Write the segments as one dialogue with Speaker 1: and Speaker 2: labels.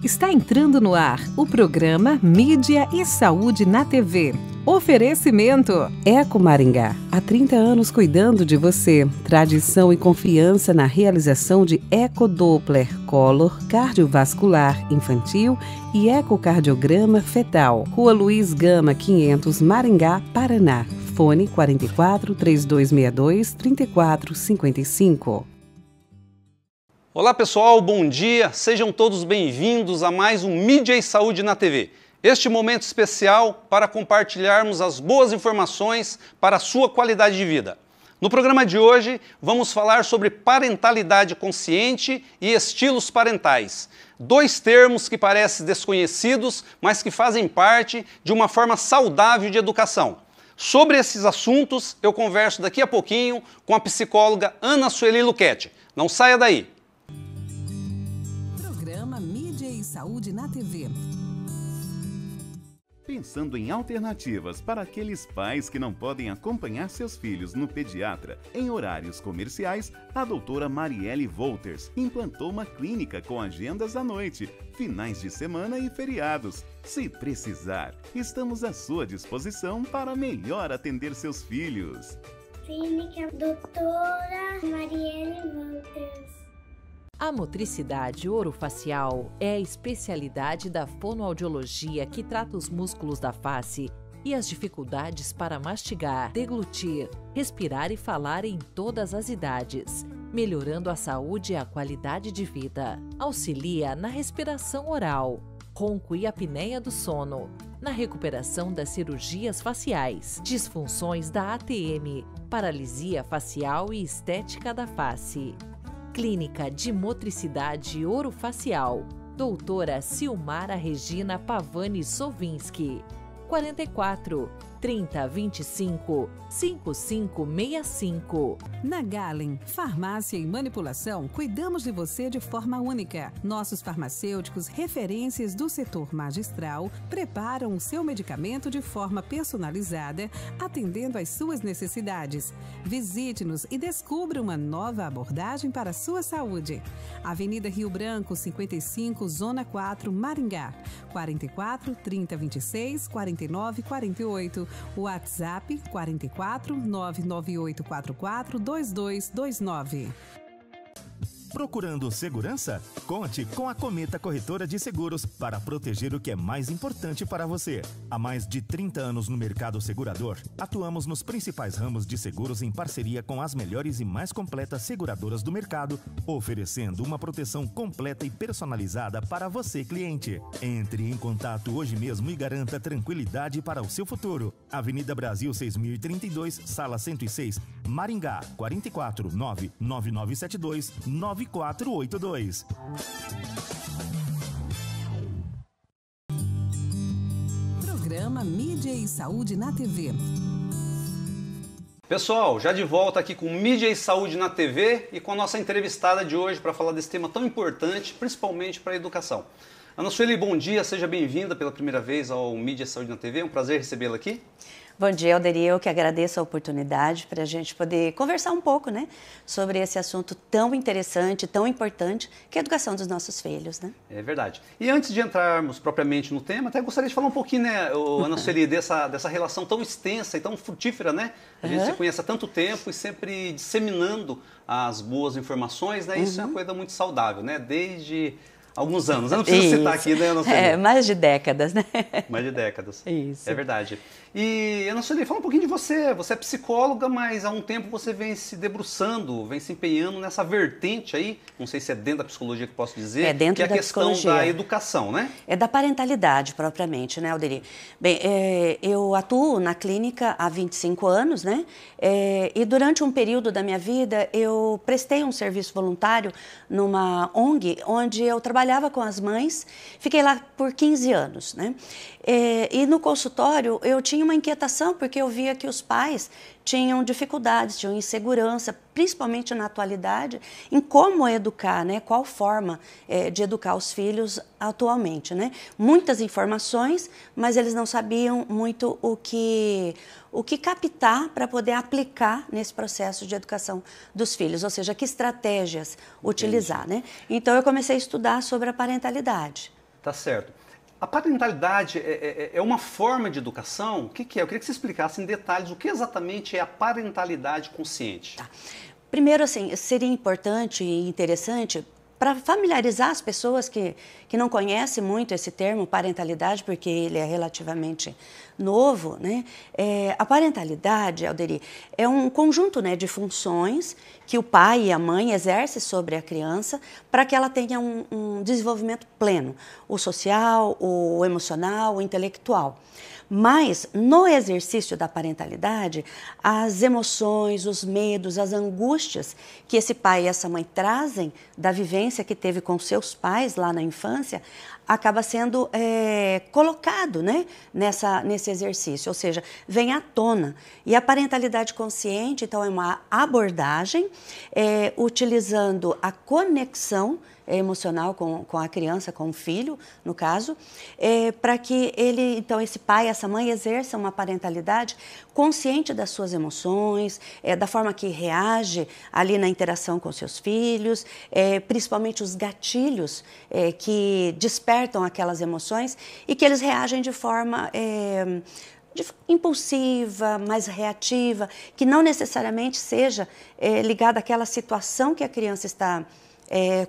Speaker 1: Está entrando no ar o programa Mídia e Saúde na TV. Oferecimento Eco Maringá. Há 30 anos cuidando de você. Tradição e confiança na realização de ecodoppler, color, cardiovascular infantil e ecocardiograma fetal. Rua Luiz Gama, 500, Maringá, Paraná. Fone 44 3262 3455.
Speaker 2: Olá pessoal, bom dia, sejam todos bem-vindos a mais um Mídia e Saúde na TV. Este momento especial para compartilharmos as boas informações para a sua qualidade de vida. No programa de hoje, vamos falar sobre parentalidade consciente e estilos parentais. Dois termos que parecem desconhecidos, mas que fazem parte de uma forma saudável de educação. Sobre esses assuntos, eu converso daqui a pouquinho com a psicóloga Ana Sueli Luchetti. Não saia daí!
Speaker 1: Programa Mídia e Saúde na TV.
Speaker 3: Pensando em alternativas para aqueles pais que não podem acompanhar seus filhos no pediatra em horários comerciais, a doutora Marielle Wolters implantou uma clínica com agendas à noite, finais de semana e feriados. Se precisar, estamos à sua disposição para melhor atender seus filhos.
Speaker 4: Clínica Doutora Marielle Wolters.
Speaker 5: A motricidade orofacial é a especialidade da fonoaudiologia que trata os músculos da face e as dificuldades para mastigar, deglutir, respirar e falar em todas as idades, melhorando a saúde e a qualidade de vida. Auxilia na respiração oral, ronco e apneia do sono, na recuperação das cirurgias faciais, disfunções da ATM, paralisia facial e estética da face. Clínica de Motricidade Orofacial, doutora Silmara Regina Pavani Sovinski, 44 30 25 5565.
Speaker 1: Na Galen, farmácia e manipulação, cuidamos de você de forma única. Nossos farmacêuticos, referências do setor magistral, preparam o seu medicamento de forma personalizada, atendendo às suas necessidades. Visite-nos e descubra uma nova abordagem para a sua saúde. Avenida Rio Branco, 55, Zona 4, Maringá. 44 30 26 49 48. WhatsApp 44 99844 2229.
Speaker 6: Procurando segurança? Conte com a Cometa Corretora de Seguros para proteger o que é mais importante para você. Há mais de 30 anos no mercado segurador, atuamos nos principais ramos de seguros em parceria com as melhores e mais completas seguradoras do mercado, oferecendo uma proteção completa e personalizada para você, cliente. Entre em contato hoje mesmo e garanta tranquilidade para o seu futuro. Avenida Brasil 6032, Sala 106, Maringá, 44 99972 9482.
Speaker 1: Programa Mídia e Saúde na TV.
Speaker 2: Pessoal, já de volta aqui com Mídia e Saúde na TV e com a nossa entrevistada de hoje para falar desse tema tão importante, principalmente para a educação. Ana Sueli, bom dia, seja bem-vinda pela primeira vez ao Mídia e Saúde na TV, é um prazer recebê-la aqui.
Speaker 7: Bom dia, Alderi. Eu que agradeço a oportunidade para a gente poder conversar um pouco, né, sobre esse assunto tão interessante, tão importante, que é a educação dos nossos filhos, né? É
Speaker 2: verdade. E antes de entrarmos propriamente no tema, até gostaria de falar um pouquinho, né, Ana Sueli, dessa relação tão extensa e tão frutífera, né? A gente se conhece há tanto tempo e sempre disseminando as boas informações, né? Isso é uma coisa muito saudável, né? Desde alguns anos. Eu não preciso citar aqui, né, Ana Sueli?
Speaker 7: Mais de décadas, né?
Speaker 2: Mais de décadas.
Speaker 7: Isso.
Speaker 2: É verdade. E, Ana Sueli, fala um pouquinho de você. Você é psicóloga, mas há um tempo você vem se debruçando, vem se empenhando nessa vertente aí, não sei se é dentro da psicologia que posso dizer,
Speaker 7: é dentro
Speaker 2: que é a questão da educação, né?
Speaker 7: É da parentalidade propriamente, né, Alderi? Bem, eu atuo na clínica há 25 anos, né? E durante um período da minha vida, eu prestei um serviço voluntário numa ONG, onde eu trabalhava com as mães, fiquei lá por 15 anos, né? E no consultório eu tinha uma inquietação, porque eu via que os pais tinham dificuldades, tinham insegurança, principalmente na atualidade, em como educar, né? Qual forma de educar os filhos atualmente, né? Muitas informações, mas eles não sabiam muito o que captar para poder aplicar nesse processo de educação dos filhos, ou seja, que estratégias utilizar, né? Então eu comecei a estudar sobre a parentalidade.
Speaker 2: Tá certo. A parentalidade é uma forma de educação? O que é? Eu queria que você explicasse em detalhes o que exatamente é a parentalidade consciente.
Speaker 7: Tá. Primeiro, assim, seria importante e interessante para familiarizar as pessoas que não conhecem muito esse termo parentalidade, porque ele é relativamente novo, né? A parentalidade, Alderi, é um conjunto, né, de funções que o pai e a mãe exercem sobre a criança para que ela tenha um desenvolvimento pleno, o social, o emocional, o intelectual. Mas, no exercício da parentalidade, as emoções, os medos, as angústias que esse pai e essa mãe trazem da vivência que teve com seus pais lá na infância, acaba sendo colocado, né, nesse exercício, ou seja, vem à tona. E a parentalidade consciente, então, é uma abordagem utilizando a conexão emocional com a criança, com o filho, no caso, para que ele, então, esse pai, essa mãe exerça uma parentalidade consciente das suas emoções, da forma que reage ali na interação com seus filhos, principalmente os gatilhos que despertam aquelas emoções e que eles reagem de forma impulsiva, mais reativa, que não necessariamente seja ligada àquela situação que a criança está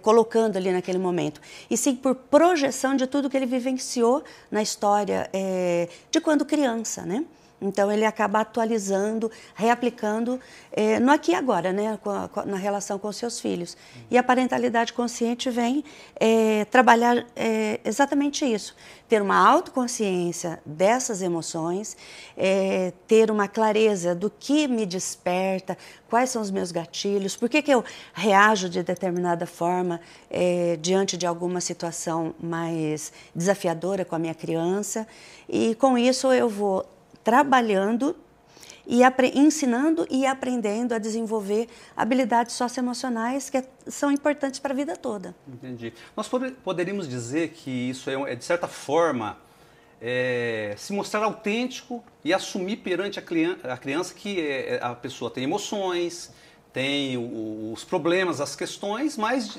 Speaker 7: colocando ali naquele momento, e sim por projeção de tudo que ele vivenciou na história de quando criança, né? Então ele acaba atualizando, reaplicando no aqui e agora, né? Na relação com os seus filhos. E a parentalidade consciente vem trabalhar exatamente isso, ter uma autoconsciência dessas emoções, ter uma clareza do que me desperta, quais são os meus gatilhos, por que eu reajo de determinada forma diante de alguma situação mais desafiadora com a minha criança, e com isso eu vou trabalhando e ensinando e aprendendo a desenvolver habilidades socioemocionais que são importantes para a vida toda.
Speaker 2: Entendi. Nós poderíamos dizer que isso de certa forma, se mostrar autêntico e assumir perante a criança que a pessoa tem emoções, tem os problemas, as questões, mas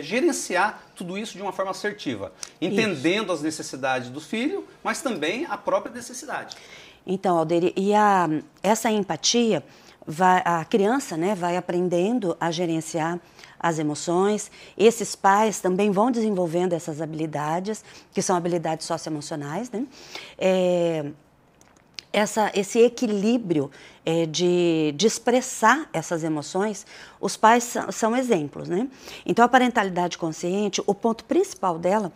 Speaker 2: gerenciar tudo isso de uma forma assertiva, entendendo as necessidades do filho, mas também a própria necessidade.
Speaker 7: Então, Alderi, essa empatia, a criança, né, vai aprendendo a gerenciar as emoções. Esses pais também vão desenvolvendo essas habilidades, que são habilidades socioemocionais, né? Esse equilíbrio de expressar essas emoções, os pais são exemplos, né? Então, a parentalidade consciente, o ponto principal dela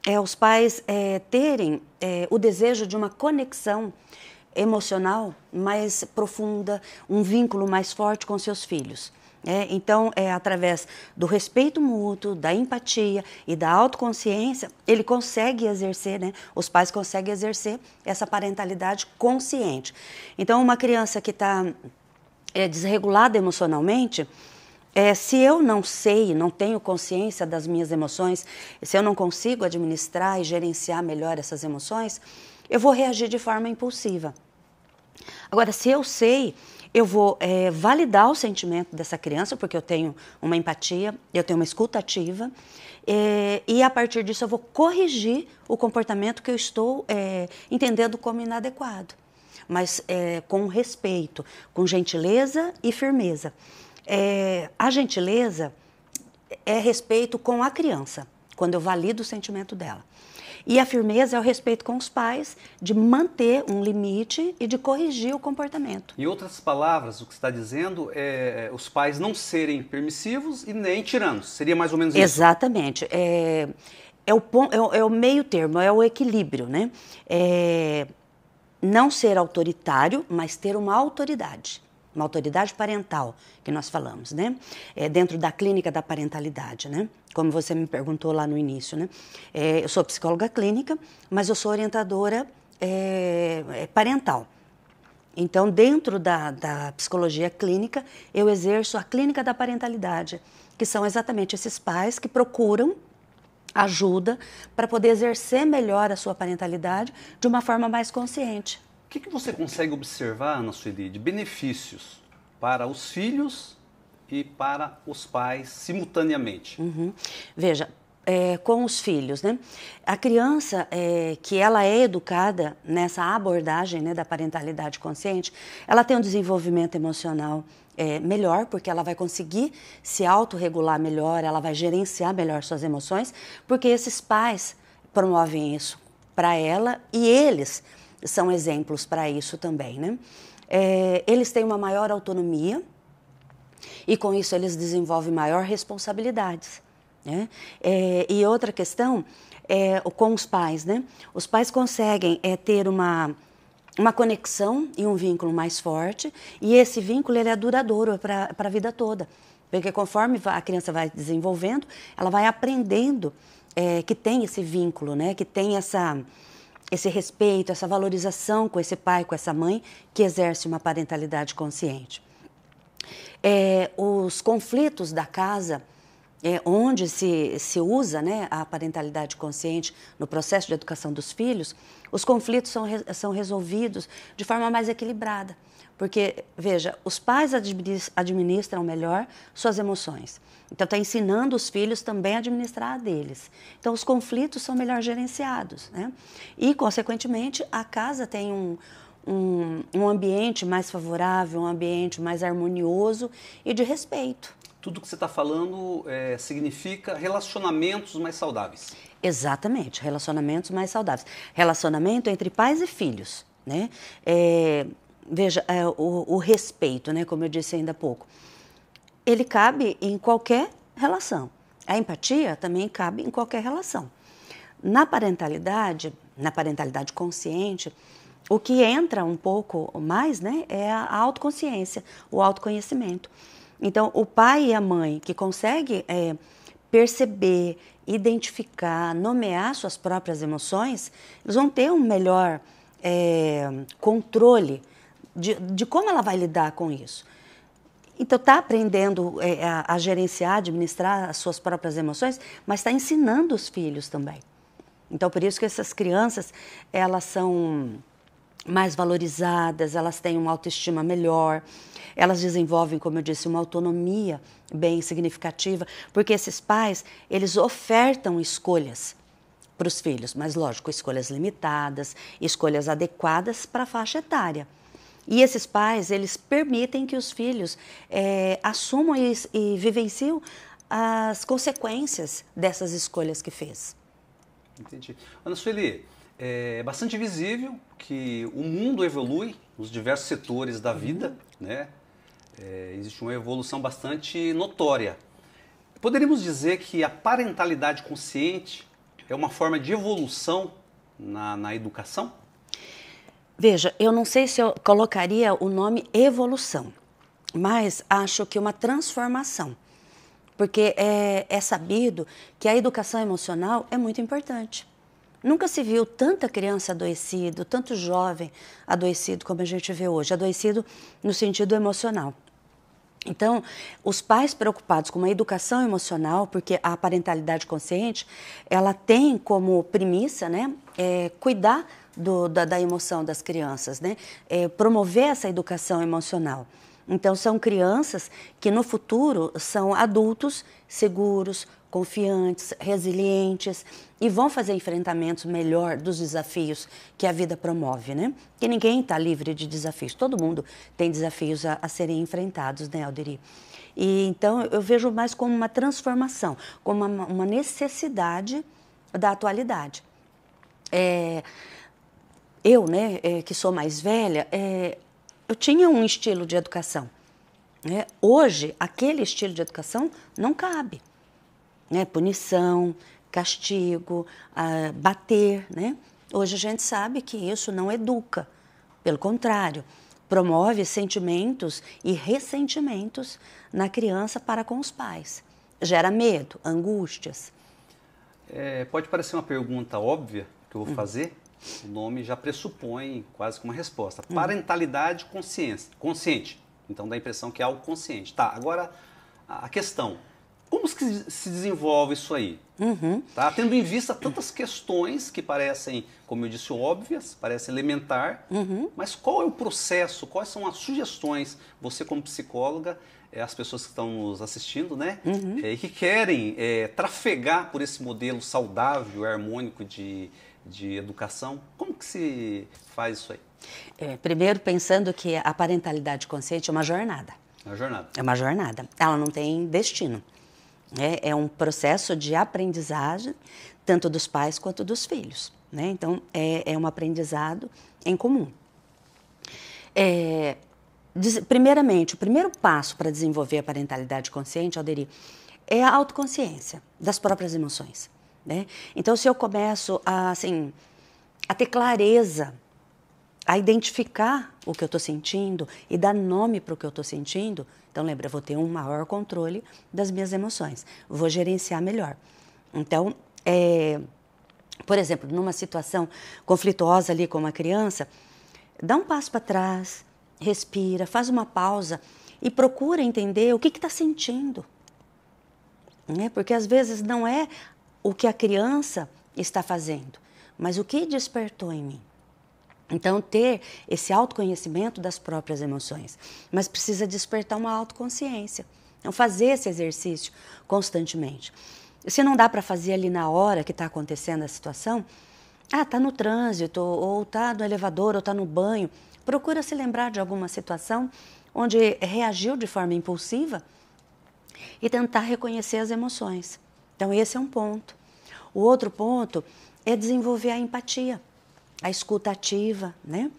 Speaker 7: é os pais terem o desejo de uma conexão emocional mais profunda, um vínculo mais forte com seus filhos. Então, através do respeito mútuo, da empatia e da autoconsciência, ele consegue exercer, né? Os pais conseguem exercer essa parentalidade consciente. Então, uma criança que está desregulada emocionalmente, se eu não sei, não tenho consciência das minhas emoções, se eu não consigo administrar e gerenciar melhor essas emoções, eu vou reagir de forma impulsiva. Agora, se eu sei, eu vou validar o sentimento dessa criança, porque eu tenho uma empatia, eu tenho uma escuta ativa, e a partir disso eu vou corrigir o comportamento que eu estou entendendo como inadequado, mas com respeito, com gentileza e firmeza. A gentileza é respeito com a criança, quando eu valido o sentimento dela. E a firmeza é o respeito com os pais, de manter um limite e de corrigir o comportamento.
Speaker 2: Em outras palavras, o que você está dizendo é os pais não serem permissivos e nem tiranos. Seria mais ou menos isso?
Speaker 7: Exatamente. É o meio termo, é o equilíbrio, né? Não ser autoritário, mas ter uma autoridade parental, que nós falamos, né? Dentro da clínica da parentalidade, né? Como você me perguntou lá no início, né? Eu sou psicóloga clínica, mas eu sou orientadora parental. Então, dentro da psicologia clínica, eu exerço a clínica da parentalidade, que são exatamente esses pais que procuram ajuda para poder exercer melhor a sua parentalidade de uma forma mais consciente.
Speaker 2: O que você consegue observar, Ana Sueli, de benefícios para os filhos e para os pais simultaneamente?
Speaker 7: Veja, com os filhos, né? A criança que ela é educada nessa abordagem, né, da parentalidade consciente, ela tem um desenvolvimento emocional melhor, porque ela vai conseguir se autorregular melhor, ela vai gerenciar melhor suas emoções, porque esses pais promovem isso para ela e eles são exemplos para isso também, né? Eles têm uma maior autonomia e com isso eles desenvolvem maior responsabilidades, né? E outra questão com os pais, né? Os pais conseguem ter uma conexão e um vínculo mais forte, e esse vínculo ele é duradouro para a vida toda, porque conforme a criança vai desenvolvendo, ela vai aprendendo que tem esse vínculo, né? Que tem esse respeito, essa valorização com esse pai, com essa mãe, que exerce uma parentalidade consciente. Os conflitos da casa, onde se usa, né, a parentalidade consciente no processo de educação dos filhos, os conflitos são resolvidos de forma mais equilibrada. Porque, veja, os pais administram melhor suas emoções. Então, está ensinando os filhos também a administrar a deles. Então, os conflitos são melhor gerenciados, né? E, consequentemente, a casa tem um ambiente mais favorável, um ambiente mais harmonioso e de respeito.
Speaker 2: Tudo que você está falando significa relacionamentos mais saudáveis.
Speaker 7: Exatamente, relacionamentos mais saudáveis. Relacionamento entre pais e filhos, né? Veja, o respeito, né, como eu disse ainda há pouco, ele cabe em qualquer relação. A empatia também cabe em qualquer relação. Na parentalidade consciente, o que entra um pouco mais, né, é a autoconsciência, o autoconhecimento. Então, o pai e a mãe que conseguem perceber, identificar, nomear suas próprias emoções, eles vão ter um melhor controle de como ela vai lidar com isso. Então, está aprendendo a gerenciar, administrar as suas próprias emoções, mas está ensinando os filhos também. Então, por isso que essas crianças, elas são mais valorizadas, elas têm uma autoestima melhor, elas desenvolvem, como eu disse, uma autonomia bem significativa, porque esses pais, eles ofertam escolhas para os filhos, mas, lógico, escolhas limitadas, escolhas adequadas para a faixa etária. E esses pais, eles permitem que os filhos assumam e vivenciem as consequências dessas escolhas que fez.
Speaker 2: Entendi. Ana Sueli, é bastante visível que o mundo evolui nos diversos setores da vida, né? Existe uma evolução bastante notória. Poderíamos dizer que a parentalidade consciente é uma forma de evolução na educação?
Speaker 7: Veja, eu não sei se eu colocaria o nome evolução, mas acho que uma transformação, porque é sabido que a educação emocional é muito importante. Nunca se viu tanta criança adoecida, tanto jovem adoecido como a gente vê hoje, adoecido no sentido emocional. Então, os pais preocupados com uma educação emocional, porque a parentalidade consciente, ela tem como premissa, né, cuidar da emoção das crianças, né, promover essa educação emocional. Então, são crianças que no futuro são adultos seguros, confiantes, resilientes e vão fazer enfrentamentos melhor dos desafios que a vida promove, né? Porque ninguém está livre de desafios, todo mundo tem desafios a serem enfrentados, né, Alderi? E então eu vejo mais como uma transformação, como uma necessidade da atualidade. Eu, né, que sou mais velha, eu tinha um estilo de educação, né? Hoje, aquele estilo de educação não cabe. Né? Punição, castigo, bater, né? Hoje a gente sabe que isso não educa, pelo contrário, promove sentimentos e ressentimentos na criança para com os pais, gera medo, angústias.
Speaker 2: Pode parecer uma pergunta óbvia que eu vou fazer, o nome já pressupõe quase que uma resposta. Parentalidade consciente, então dá a impressão que é algo consciente. Tá, agora a questão. Como que se desenvolve isso aí? Tá? Tendo em vista tantas questões que parecem, como eu disse, óbvias, parecem elementar, mas qual é o processo, quais são as sugestões, você como psicóloga, as pessoas que estão nos assistindo, né, e que querem trafegar por esse modelo saudável e harmônico de educação, como que se faz isso aí?
Speaker 7: Primeiro, pensando que a parentalidade consciente é uma jornada.
Speaker 2: É uma jornada.
Speaker 7: É uma jornada. Ela não tem destino. É um processo de aprendizagem, tanto dos pais quanto dos filhos. Né? Então, é um aprendizado em comum. Primeiramente, o primeiro passo para desenvolver a parentalidade consciente, Alderi, é a autoconsciência das próprias emoções. Né? Então, se eu começo a ter clareza, a identificar o que eu estou sentindo e dar nome para o que eu estou sentindo, então lembra, eu vou ter um maior controle das minhas emoções, vou gerenciar melhor. Então, por exemplo, numa situação conflituosa ali com uma criança, dá um passo para trás, respira, faz uma pausa e procura entender o que está sentindo. Né? Porque às vezes não é o que a criança está fazendo, mas o que despertou em mim. Então, ter esse autoconhecimento das próprias emoções, mas precisa despertar uma autoconsciência. Então, fazer esse exercício constantemente. Se não dá para fazer ali na hora que está acontecendo a situação, está no trânsito, ou está no elevador, ou está no banho, procura se lembrar de alguma situação onde reagiu de forma impulsiva e tentar reconhecer as emoções. Então, esse é um ponto. O outro ponto é desenvolver a empatia. A escuta ativa, né?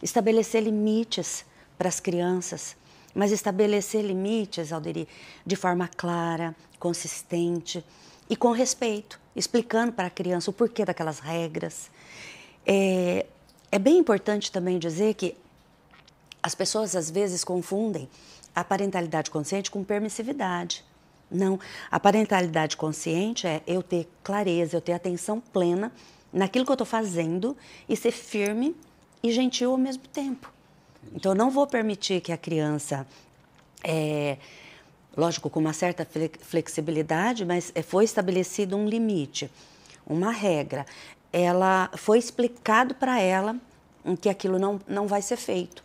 Speaker 7: Estabelecer limites para as crianças, mas estabelecer limites, Alderi, de forma clara, consistente e com respeito, explicando para a criança o porquê daquelas regras. É bem importante também dizer que as pessoas às vezes confundem a parentalidade consciente com permissividade. Não, a parentalidade consciente é eu ter clareza, eu ter atenção plena naquilo que eu estou fazendo e ser firme e gentil ao mesmo tempo. Entendi. Então, eu não vou permitir que a criança, lógico, com uma certa flexibilidade, mas foi estabelecido um limite, uma regra. Foi explicado para ela que aquilo não vai ser feito.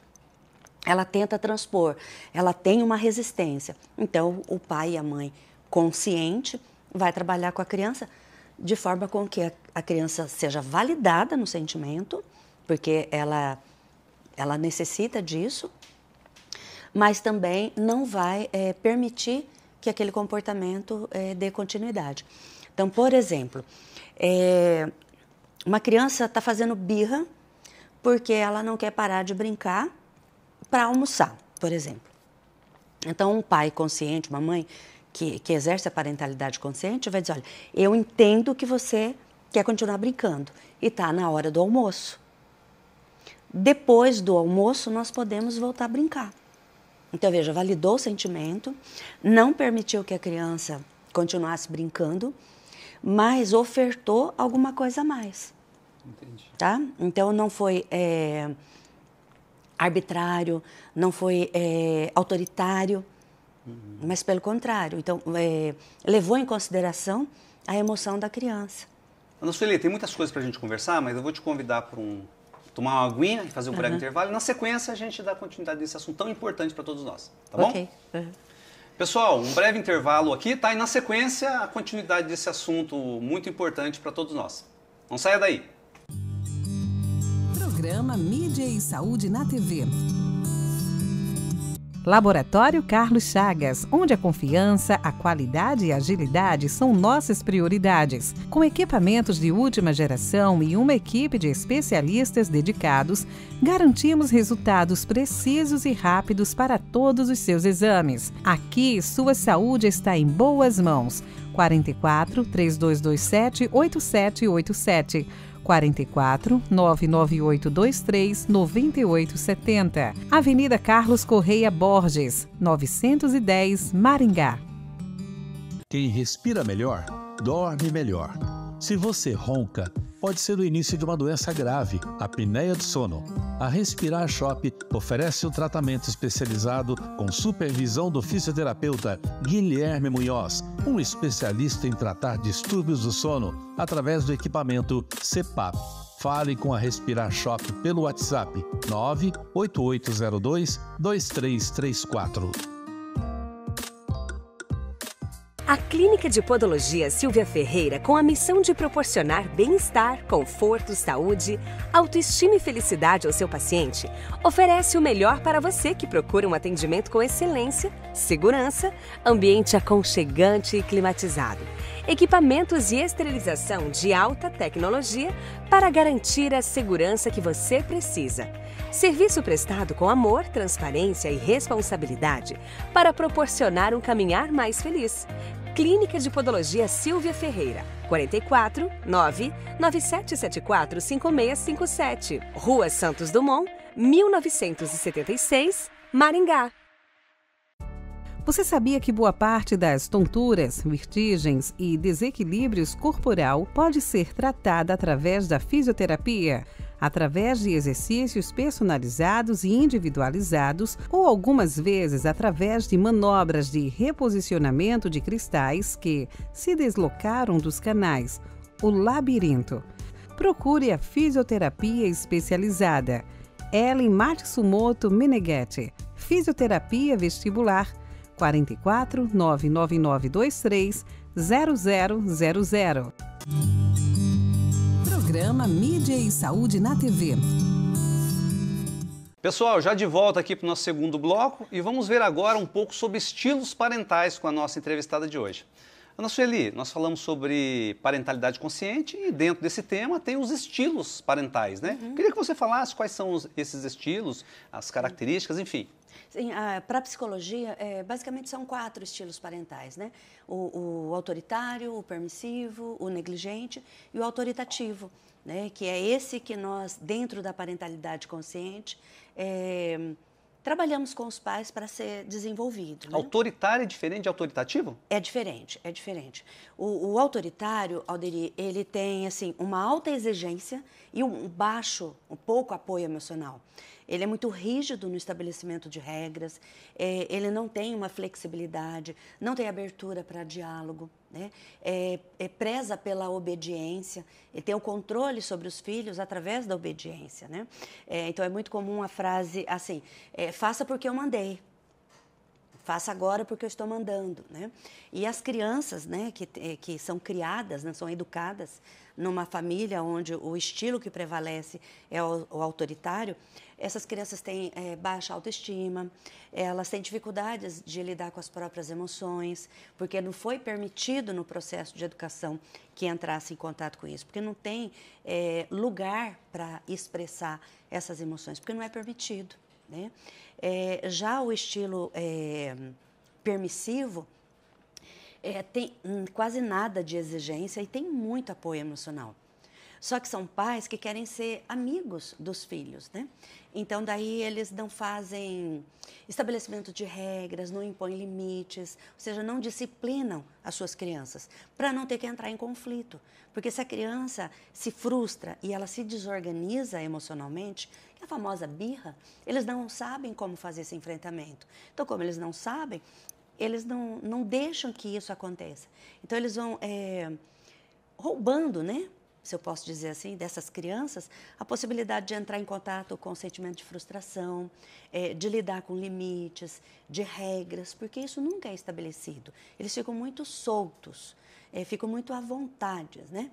Speaker 7: Ela tenta transpor, ela tem uma resistência. Então, o pai e a mãe consciente vai trabalhar com a criança de forma com que a criança seja validada no sentimento, porque ela necessita disso, mas também não vai permitir que aquele comportamento dê continuidade. Então, por exemplo, uma criança está fazendo birra porque ela não quer parar de brincar para almoçar, por exemplo. Então, um pai consciente, uma mãe que exerce a parentalidade consciente vai dizer, olha, eu entendo que você quer continuar brincando e está na hora do almoço. Depois do almoço, nós podemos voltar a brincar. Então, veja, validou o sentimento, não permitiu que a criança continuasse brincando, mas ofertou alguma coisa a mais. Entendi. Tá? Então, não foi arbitrário, não foi autoritário, mas pelo contrário. Então, levou em consideração a emoção da criança.
Speaker 2: Ana Sueli, tem muitas coisas para a gente conversar, mas eu vou te convidar para tomar uma aguinha e fazer um breve intervalo. Na sequência, a gente dá continuidade desse assunto tão importante para todos nós, tá bom?
Speaker 7: Ok.
Speaker 2: Pessoal, um breve intervalo aqui, tá? E na sequência, a continuidade desse assunto muito importante para todos nós. Não saia daí.
Speaker 1: Programa Mídia e Saúde na TV. Laboratório Carlos Chagas, onde a confiança, a qualidade e a agilidade são nossas prioridades. Com equipamentos de última geração e uma equipe de especialistas dedicados, garantimos resultados precisos e rápidos para todos os seus exames. Aqui, sua saúde está em boas mãos. 44 3227 8787. 44 99823 9870. Avenida Carlos Correia Borges, 910, Maringá.
Speaker 8: Quem respira melhor, dorme melhor. Se você ronca, pode ser o início de uma doença grave, a apneia do sono. A Respirar Shop oferece um tratamento especializado com supervisão do fisioterapeuta Guilherme Munhoz, um especialista em tratar distúrbios do sono através do equipamento CPAP. Fale com a Respirar Shop pelo WhatsApp 98802-2334.
Speaker 9: A Clínica de Podologia Silvia Ferreira, com a missão de proporcionar bem-estar, conforto, saúde, autoestima e felicidade ao seu paciente, oferece o melhor para você que procura um atendimento com excelência, segurança, ambiente aconchegante e climatizado, equipamentos e esterilização de alta tecnologia para garantir a segurança que você precisa. Serviço prestado com amor, transparência e responsabilidade para proporcionar um caminhar mais feliz. Clínica de Podologia Silvia Ferreira, 44 99774 5657, Rua Santos Dumont, 1976, Maringá.
Speaker 1: Você sabia que boa parte das tonturas, vertigens e desequilíbrios corporal pode ser tratada através da fisioterapia? Através de exercícios personalizados e individualizados ou algumas vezes através de manobras de reposicionamento de cristais que se deslocaram dos canais, o labirinto. Procure a fisioterapia especializada. Ellen Matsumoto Meneghetti, Fisioterapia Vestibular, 44 99923 0000. Programa Mídia e Saúde na TV.
Speaker 2: Pessoal, já de volta aqui para o nosso segundo bloco e vamos ver agora um pouco sobre estilos parentais com a nossa entrevistada de hoje. Ana Sueli, nós falamos sobre parentalidade consciente e dentro desse tema tem os estilos parentais, né? Queria que você falasse quais são esses estilos, as características, enfim.
Speaker 7: Sim, para a psicologia, basicamente são 4 estilos parentais, né? O autoritário, o permissivo, o negligente e o autoritativo, né? Que é esse que nós, dentro da parentalidade consciente, trabalhamos com os pais para ser desenvolvido. Né?
Speaker 2: Autoritário é diferente de autoritativo?
Speaker 7: É diferente, é diferente. O autoritário, Alderi, ele tem assim, uma alta exigência e um pouco apoio emocional. Ele é muito rígido no estabelecimento de regras, ele não tem uma flexibilidade, não tem abertura para diálogo, né? Preza pela obediência, ele tem o controle sobre os filhos através da obediência, né? Então é muito comum a frase assim, faça porque eu mandei. Faça agora porque eu estou mandando, né? E as crianças, né, que são criadas, né, são educadas numa família onde o estilo que prevalece é o autoritário, essas crianças têm baixa autoestima, elas têm dificuldades de lidar com as próprias emoções, porque não foi permitido no processo de educação que entrasse em contato com isso, porque não tem lugar para expressar essas emoções, porque não é permitido, né? Já o estilo permissivo tem quase nada de exigência e tem muito apoio emocional. Só que são pais que querem ser amigos dos filhos, né? Então, daí eles não fazem estabelecimento de regras, não impõem limites, ou seja, não disciplinam as suas crianças, para não ter que entrar em conflito. Porque se a criança se frustra e ela se desorganiza emocionalmente, que é a famosa birra, eles não sabem como fazer esse enfrentamento. Então, como eles não sabem, eles não deixam que isso aconteça. Então, eles vão roubando, né? Se eu posso dizer assim, dessas crianças, a possibilidade de entrar em contato com o sentimento de frustração, de lidar com limites, de regras, porque isso nunca é estabelecido. Eles ficam muito soltos, ficam muito à vontade, né?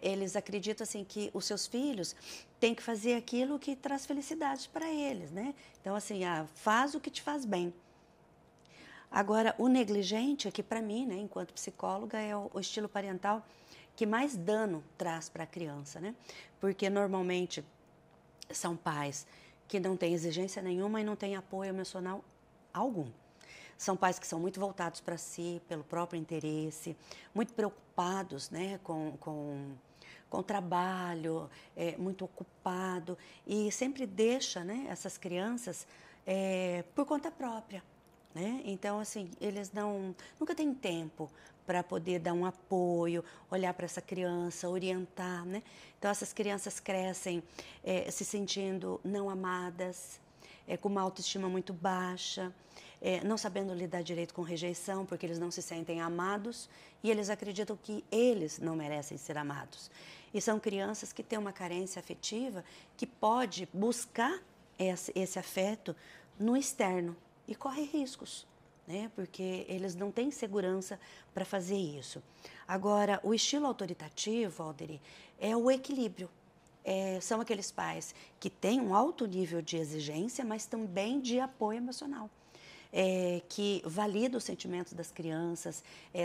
Speaker 7: Eles acreditam assim que os seus filhos têm que fazer aquilo que traz felicidade para eles, né? Então, assim, faz o que te faz bem. Agora, o negligente, que para mim, né, enquanto psicóloga, é o estilo parental que mais dano traz para a criança, né? Porque normalmente são pais que não têm exigência nenhuma e não têm apoio emocional algum. São pais que são muito voltados para si, pelo próprio interesse, muito preocupados, né, com o trabalho, muito ocupado e sempre deixa, né, essas crianças por conta própria. né? Então, assim, eles nunca têm tempo para poder dar um apoio, olhar para essa criança, orientar, né? Então, essas crianças crescem se sentindo não amadas, com uma autoestima muito baixa, não sabendo lidar direito com rejeição, porque eles não se sentem amados e eles acreditam que eles não merecem ser amados. E são crianças que têm uma carência afetiva que pode buscar esse afeto no externo e corre riscos, né? Porque eles não têm segurança para fazer isso. Agora, o estilo autoritativo, Alderi, é o equilíbrio. São aqueles pais que têm um alto nível de exigência, mas também de apoio emocional. Que valida os sentimentos das crianças,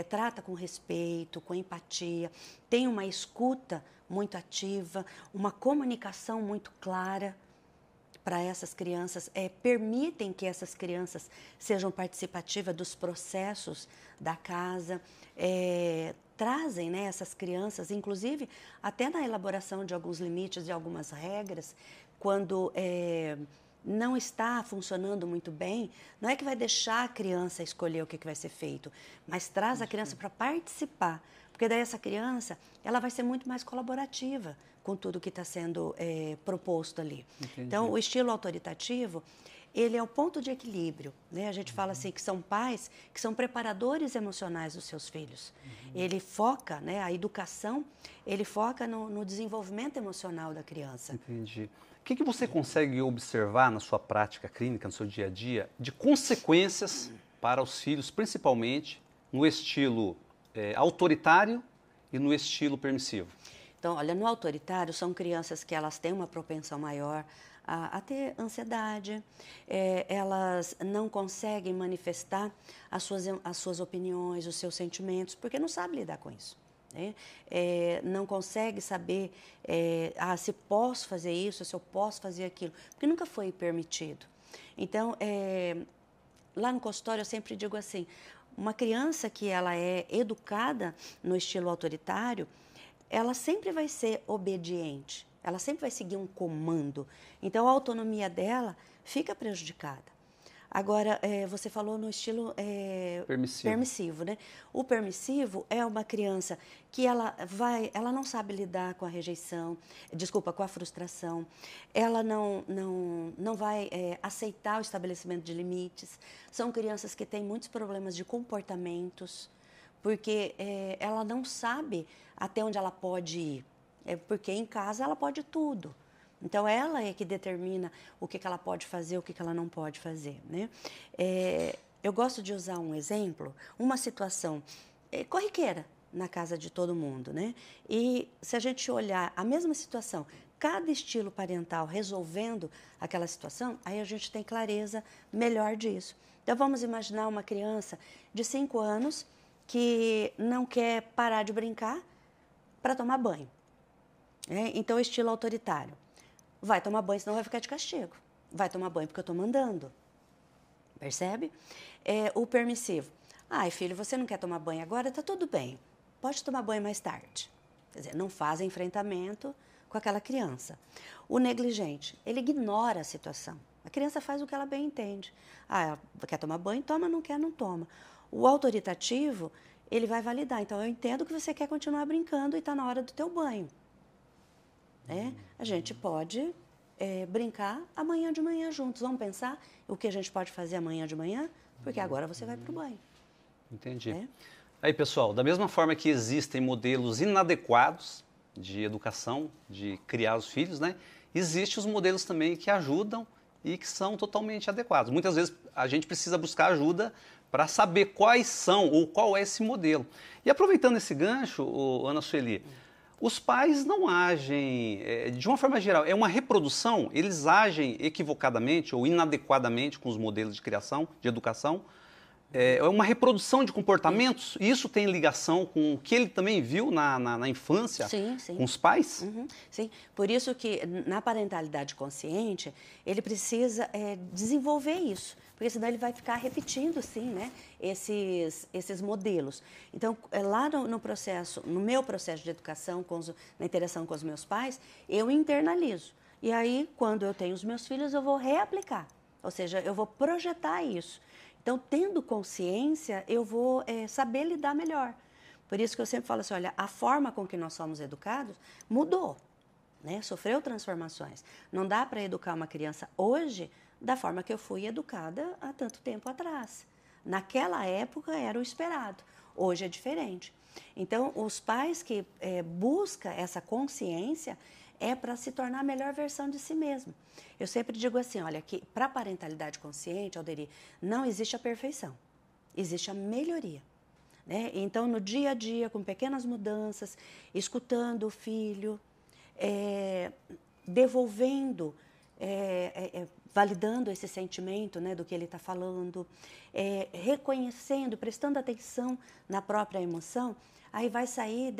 Speaker 7: trata com respeito, com empatia, tem uma escuta muito ativa, uma comunicação muito clara para essas crianças, permitem que essas crianças sejam participativas dos processos da casa, trazem, né, essas crianças, inclusive até na elaboração de alguns limites e algumas regras, quando não está funcionando muito bem, não é que vai deixar a criança escolher o que vai ser feito, mas traz a criança para participar, porque daí essa criança ela vai ser muito mais colaborativa com tudo que está sendo proposto ali. Entendi. Então, o estilo autoritativo, ele é o ponto de equilíbrio, né? A gente fala assim que são pais que são preparadores emocionais dos seus filhos. Ele foca, né, a educação, ele foca no desenvolvimento emocional da criança.
Speaker 2: Entendi. O que você consegue observar na sua prática clínica, no seu dia a dia, de consequências para os filhos, principalmente no estilo autoritário e no estilo permissivo?
Speaker 7: Então, olha, no autoritário são crianças que elas têm uma propensão maior a ter ansiedade, elas não conseguem manifestar as suas opiniões, os seus sentimentos, porque não sabem lidar com isso. Né? Não consegue saber se posso fazer isso, se eu posso fazer aquilo, porque nunca foi permitido. Então, lá no consultório eu sempre digo assim, uma criança que ela é educada no estilo autoritário, ela sempre vai ser obediente, ela sempre vai seguir um comando. Então, a autonomia dela fica prejudicada. Agora, você falou no estilo permissivo, né? O permissivo é uma criança que ela não sabe lidar com a rejeição, com a frustração, ela não vai aceitar o estabelecimento de limites. São crianças que têm muitos problemas de comportamentos, porque ela não sabe até onde ela pode ir, porque em casa ela pode tudo. Então, ela é que determina o que ela pode fazer, o que ela não pode fazer, né? Eu gosto de usar um exemplo, uma situação corriqueira na casa de todo mundo, né? E se a gente olhar a mesma situação, cada estilo parental resolvendo aquela situação, aí a gente tem clareza melhor disso. Então, vamos imaginar uma criança de 5 anos que não quer parar de brincar para tomar banho. Então, estilo autoritário. Vai tomar banho, senão vai ficar de castigo. Vai tomar banho porque eu estou mandando. Percebe? O permissivo. Ai, filho, você não quer tomar banho agora? Está tudo bem. Pode tomar banho mais tarde. Quer dizer, não faz enfrentamento com aquela criança. O negligente, ele ignora a situação. A criança faz o que ela bem entende. Ela quer tomar banho? Toma, não quer, não toma. O autoritativo, ele vai validar. Então, eu entendo que você quer continuar brincando e está na hora do teu banho. A gente pode brincar amanhã de manhã juntos. Vamos pensar o que a gente pode fazer amanhã de manhã? Porque agora você vai para o banho.
Speaker 2: Entendi. Aí, pessoal, da mesma forma que existem modelos inadequados de educação, de criar os filhos, né? Existem os modelos também que ajudam e que são totalmente adequados. Muitas vezes a gente precisa buscar ajuda para saber quais são ou qual é esse modelo. E aproveitando esse gancho, Ana Sueli, os pais não agem, de uma forma geral, é uma reprodução, eles agem equivocadamente ou inadequadamente com os modelos de criação, de educação, é uma reprodução de comportamentos, e isso tem ligação com o que ele também viu na infância,
Speaker 7: sim.
Speaker 2: com os pais?
Speaker 7: Sim, por isso que na parentalidade consciente, ele precisa desenvolver isso, porque senão ele vai ficar repetindo, sim, né, esses modelos. Então, lá no meu processo de educação, na interação com os meus pais, eu internalizo. E aí, quando eu tenho os meus filhos, eu vou reaplicar, ou seja, eu vou projetar isso. Então, tendo consciência, eu vou saber lidar melhor. Por isso que eu sempre falo assim, olha, a forma com que nós somos educados mudou, né? Sofreu transformações. Não dá para educar uma criança hoje da forma que eu fui educada há tanto tempo atrás. Naquela época era o esperado, hoje é diferente. Então, os pais que buscam essa consciência é para se tornar a melhor versão de si mesmo. Eu sempre digo assim, olha, que para a parentalidade consciente, Alderi, não existe a perfeição, existe a melhoria. Né? Então, no dia a dia, com pequenas mudanças, escutando o filho, devolvendo, validando esse sentimento, né, do que ele está falando, reconhecendo, prestando atenção na própria emoção, aí vai sair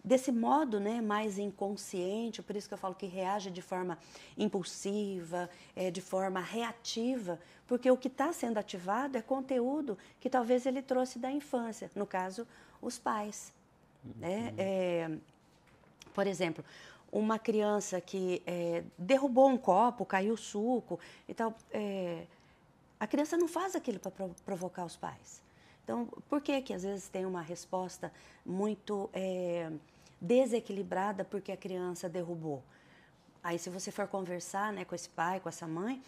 Speaker 7: desse modo, né, mais inconsciente, por isso que eu falo que reage de forma impulsiva, de forma reativa, porque o que está sendo ativado é conteúdo que talvez ele trouxe da infância, no caso, os pais. Né? Por exemplo, uma criança que derrubou um copo, caiu suco e tal, a criança não faz aquilo para provocar os pais. Então, por que às vezes tem uma resposta muito desequilibrada porque a criança derrubou? Aí, se você for conversar, né, com esse pai, com essa mãe,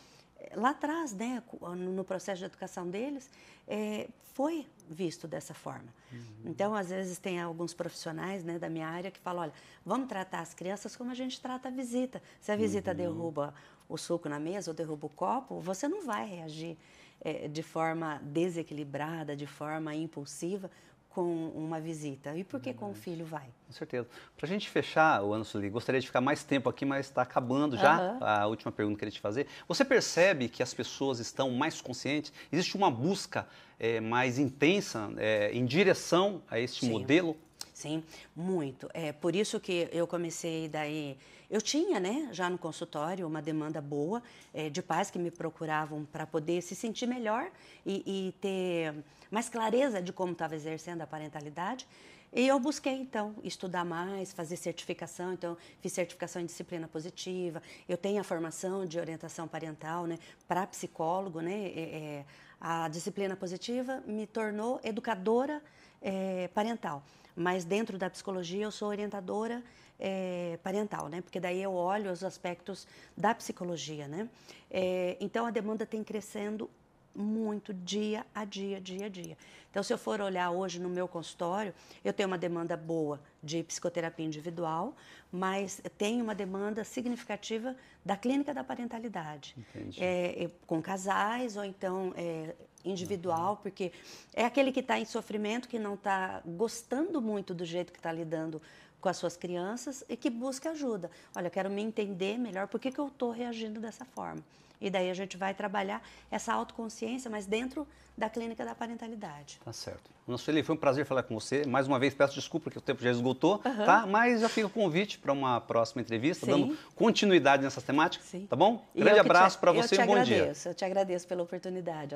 Speaker 7: lá atrás, né, no processo de educação deles, foi visto dessa forma. Então, às vezes, tem alguns profissionais, né, da minha área que falam, olha, vamos tratar as crianças como a gente trata a visita. Se a visita derruba o suco na mesa ou derruba o copo, você não vai reagir de forma desequilibrada, de forma impulsiva com uma visita. E por que com o filho vai?
Speaker 2: Com certeza. Para a gente fechar, Ana Sueli, gostaria de ficar mais tempo aqui, mas está acabando já a última pergunta que eu queria te fazer. Você percebe que as pessoas estão mais conscientes? Existe uma busca mais intensa em direção a este modelo?
Speaker 7: Sim, muito. Por isso que eu comecei daí... Eu tinha, né, já no consultório, uma demanda boa de pais que me procuravam para poder se sentir melhor e ter mais clareza de como estava exercendo a parentalidade. E eu busquei, então, estudar mais, fazer certificação. Então, fiz certificação em disciplina positiva. Eu tenho a formação de orientação parental, né, para psicólogo, né. A disciplina positiva me tornou educadora parental. Mas dentro da psicologia eu sou orientadora parental, né? Porque daí eu olho os aspectos da psicologia, né? Então a demanda tem crescendo muito dia a dia, dia a dia. Então, se eu for olhar hoje no meu consultório, eu tenho uma demanda boa de psicoterapia individual, mas tenho uma demanda significativa da clínica da parentalidade. Com casais ou então individual, porque é aquele que está em sofrimento, que não está gostando muito do jeito que está lidando com as suas crianças e que busca ajuda. Olha, eu quero me entender melhor, por que eu estou reagindo dessa forma? E daí a gente vai trabalhar essa autoconsciência, mas dentro da clínica da parentalidade.
Speaker 2: Tá certo. Ana Sueli, foi um prazer falar com você. Mais uma vez, peço desculpa porque o tempo já esgotou, tá? Mas já fica o convite para uma próxima entrevista, dando continuidade nessas temáticas, tá bom? Grande abraço para você e um bom dia.
Speaker 7: Eu te agradeço pela oportunidade.